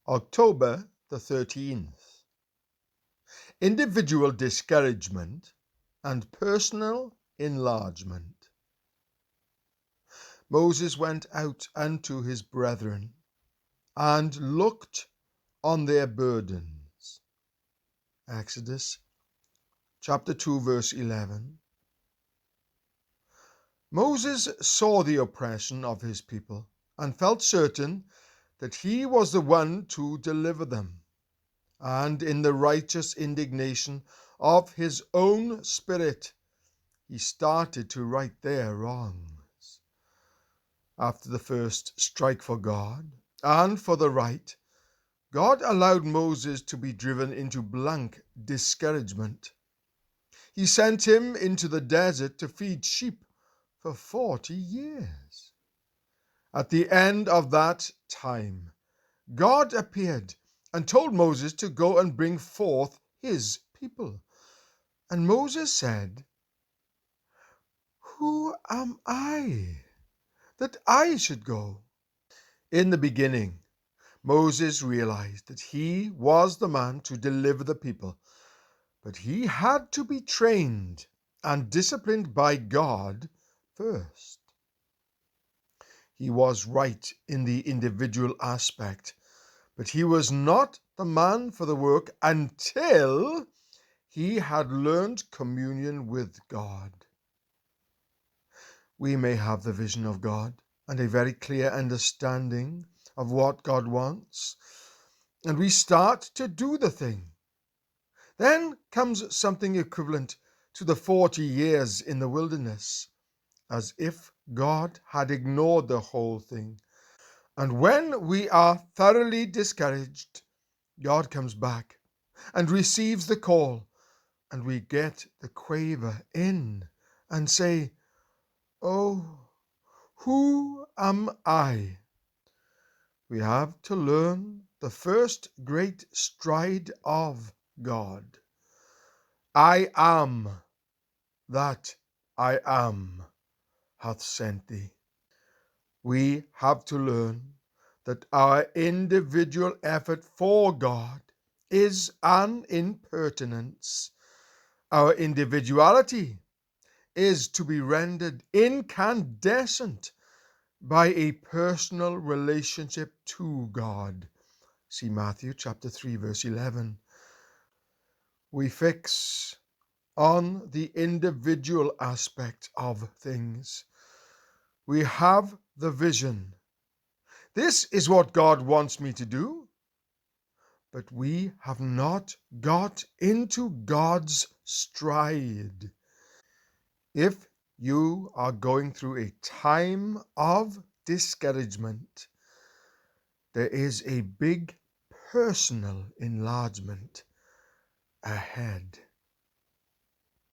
October the 13th. Individual discouragement and personal enlargement. Moses went out unto his brethren and looked on their burdens. Exodus chapter 2 verse 11. Moses saw the oppression of his people and felt certain that he was the one to deliver them. And in the righteous indignation of his own spirit, he started to right their wrongs. After the first strike for God and for the right, God allowed Moses to be driven into blank discouragement. He sent him into the desert to feed sheep for 40 years. At the end of that time, God appeared and told Moses to go and bring forth his people. And Moses said, "Who am I that I should go?" In the beginning, Moses realized that he was the man to deliver the people, but he had to be trained and disciplined by God first. He was right in the individual aspect, but he was not the man for the work until he had learned communion with God. We may have the vision of God and a very clear understanding of what God wants, and we start to do the thing. Then comes something equivalent to the 40 years in the wilderness, as if God had ignored the whole thing. And when we are thoroughly discouraged, God comes back and receives the call, and we get the quaver in and say, "Oh, who am I?" We have to learn the first great stride of God. I am that I am hath sent thee. We have to learn that our individual effort for God is an impertinence. Our individuality is to be rendered incandescent by a personal relationship to God. See Matthew chapter 3 verse 11. We fix on the individual aspect of things. We have the vision. This is what God wants me to do. But we have not got into God's stride. If you are going through a time of discouragement, there is a big personal enlargement ahead.